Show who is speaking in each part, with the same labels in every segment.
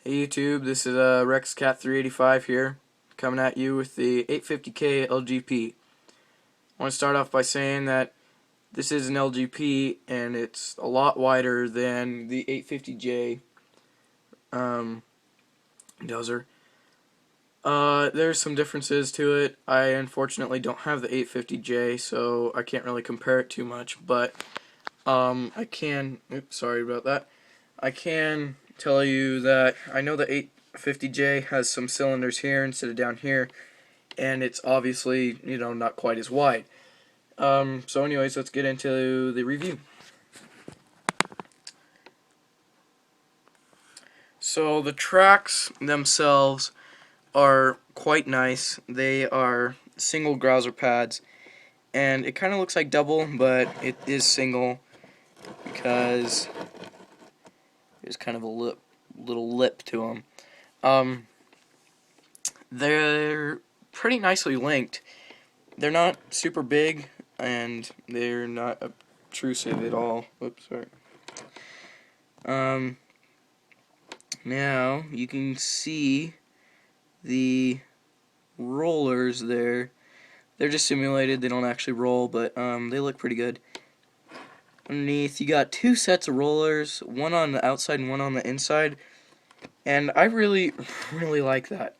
Speaker 1: Hey YouTube, this is RexCat385 here, coming at you with the 850K LGP. I want to start off by saying that this is an LGP and it's a lot wider than the 850J dozer. There's some differences to it. I unfortunately don't have the 850J, so I can't really compare it too much, but I can, oops, sorry about that. I can tell you that I know the 850J has some cylinders here instead of down here, and it's obviously, not quite as wide. So anyways, let's get into the review. So the tracks themselves are quite nice. They are single grouser pads, and it kind of looks like double, but it is single because there's kind of a little lip to them. They're pretty nicely linked. They're not super big, and they're not obtrusive at all. Whoops, sorry. Now you can see the rollers there. They're just simulated. They don't actually roll, but they look pretty good. Underneath, you got two sets of rollers, one on the outside and one on the inside, and I really like that.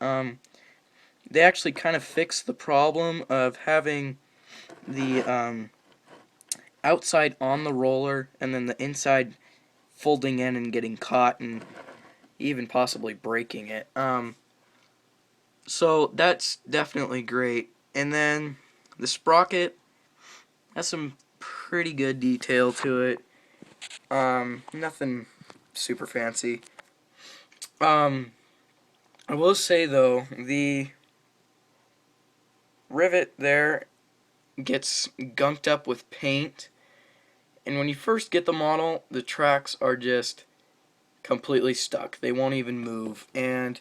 Speaker 1: They actually kind of fix the problem of having the outside on the roller and then the inside folding in and getting caught and even possibly breaking it. So that's definitely great. And then the sprocket has some pretty good detail to it. Nothing super fancy. I will say though, the rivet there gets gunked up with paint, and when you first get the model, the tracks are just completely stuck. They won't even move, and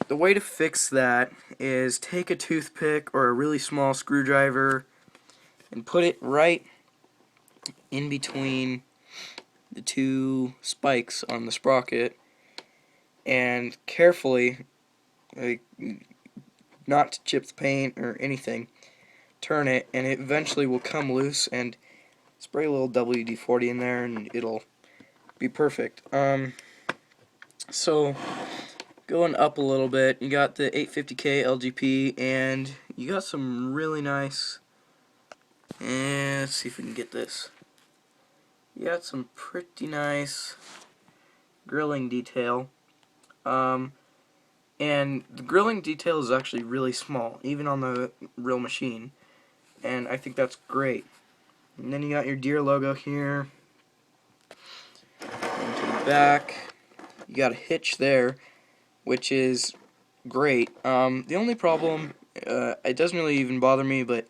Speaker 1: the way to fix that is take a toothpick or a really small screwdriver and put it right in between the two spikes on the sprocket, and carefully, like, not to chip the paint or anything, turn it, and it eventually will come loose, and spray a little WD-40 in there and it'll be perfect. So going up a little bit, you got the 850K LGP, and you got some really nice, and let's see if we can get this. You got some pretty nice grilling detail. And the grilling detail is actually really small, even on the real machine, and I think that's great. And then you got your Deere logo here. And to the back, you got a hitch there, which is great. The only problem, it doesn't really even bother me, but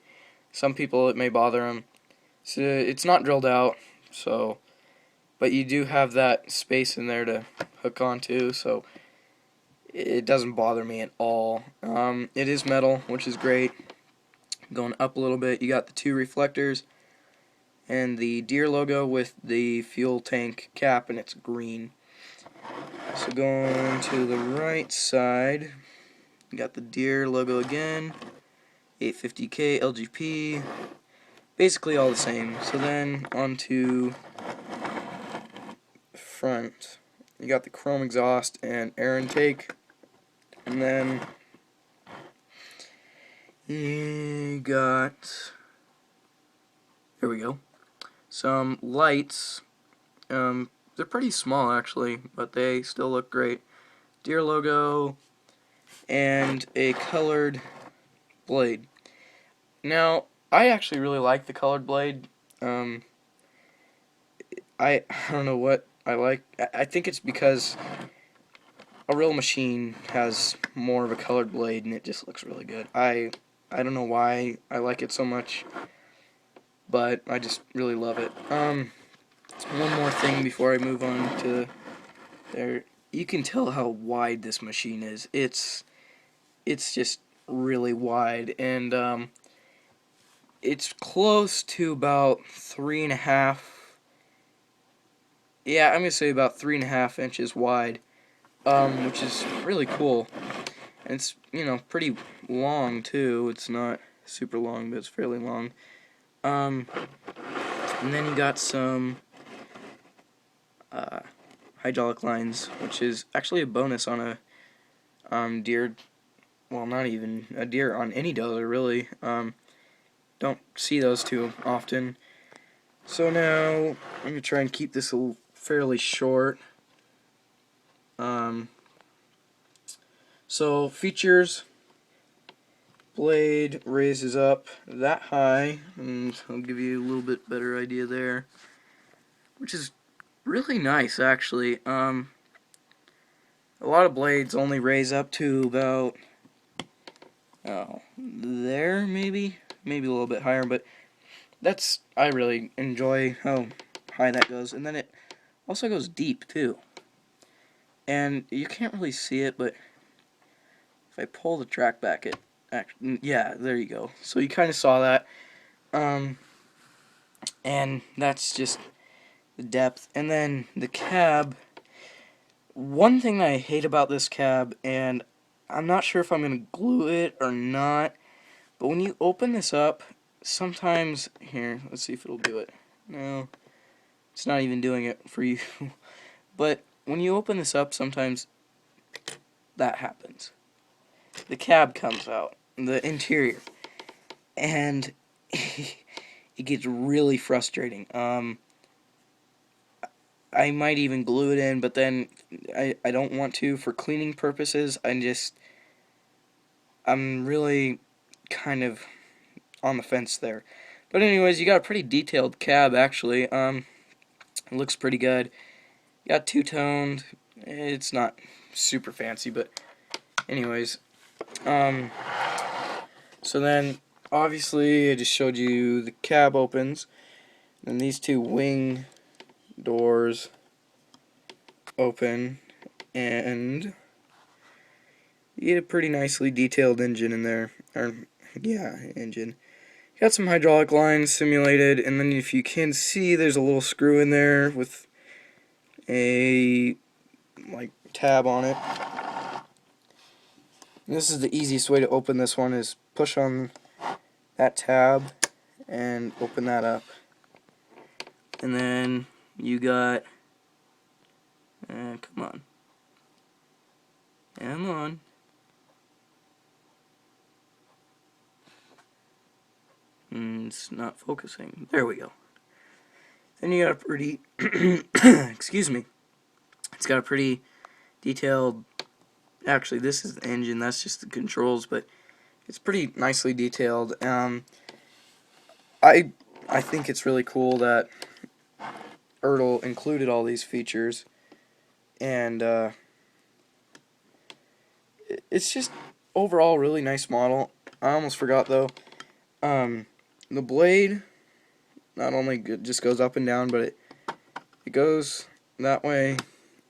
Speaker 1: some people it may bother them. So it's not drilled out, so, but you do have that space in there to hook onto, so it doesn't bother me at all. It is metal, which is great. Going up a little bit, you got the two reflectors and the Deere logo with the fuel tank cap, and it's green. So going to the right side, you got the Deere logo again, 850K LGP, basically all the same. So then onto the front, you got the chrome exhaust and air intake, and then you got, here we go, some lights. They're pretty small actually, but they still look great. Deere logo and a colored blade. Now, I actually really like the colored blade. I don't know what I like. I think it's because a real machine has more of a colored blade and it just looks really good. I don't know why I like it so much, but I just really love it. One more thing before I move on to there. You can tell how wide this machine is. It's just really wide, and it's close to about 3.5. Yeah, I'm gonna say about 3.5 inches wide. which is really cool. And it's, pretty long too. It's not super long, but it's fairly long. And then you got some hydraulic lines, which is actually a bonus on a Deere. Well, not even a Deere, on any dozer really. Don't see those too often. So now I'm gonna try and keep this fairly short. So features: blade raises up that high, and I'll give you a little bit better idea there, which is really nice actually. A lot of blades only raise up to about, there maybe a little bit higher, but I really enjoy how high that goes. And then it also goes deep too, and you can't really see it, but if I pull the track back, yeah, there you go. So you kind of saw that, and that's just the depth. And then the cab. One thing that I hate about this cab, and I'm not sure if I'm going to glue it or not, but when you open this up, sometimes, here, let's see if it'll do it. No, it's not even doing it for you. But when you open this up, sometimes that happens. The cab comes out, the interior, and it gets really frustrating. I might even glue it in, but then I don't want to for cleaning purposes. I'm really kind of on the fence there. But anyways, you got a pretty detailed cab actually. It looks pretty good. You got two-toned. It's not super fancy, but anyways. So then obviously I just showed you the cab opens, and these two wing doors open, and you get a pretty nicely detailed engine in there. Engine. You got some hydraulic lines simulated, and then if you can see, there's a little screw in there with a tab on it. And this is the easiest way to open this one, is push on that tab and open that up. And then you got, come on. It's not focusing. There we go. Then you got a pretty, excuse me. It's got a pretty detailed, actually this is the engine, that's just the controls, but it's pretty nicely detailed. I think it's really cool that Ertl included all these features, and it's just overall really nice model. I almost forgot though, the blade not only just goes up and down, but it goes that way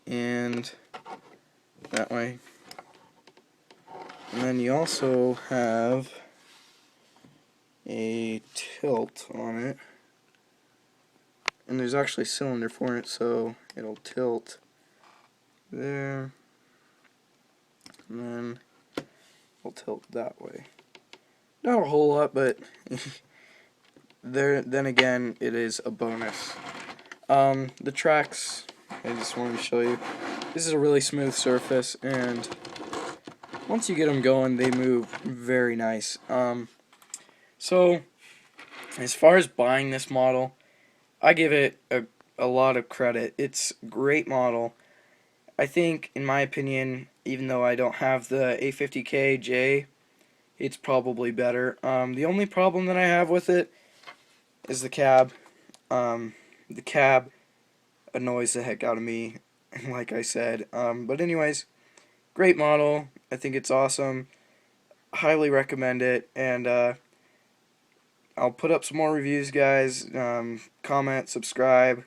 Speaker 1: and that way. And then you also have a tilt on it, and there's actually a cylinder for it, so it'll tilt there, and then it'll tilt that way. Not a whole lot, but then again, it is a bonus. The tracks, I just wanted to show you. This is a really smooth surface, and once you get them going, they move very nice. So, as far as buying this model, I give it a lot of credit. It's a great model. I think, in my opinion, even though I don't have the A50KJ, it's probably better. The only problem that I have with it is the cab. The cab annoys the heck out of me, like I said. But anyways, great model. I think it's awesome. Highly recommend it. And I'll put up some more reviews, guys. Comment, subscribe,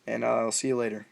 Speaker 1: and I'll see you later.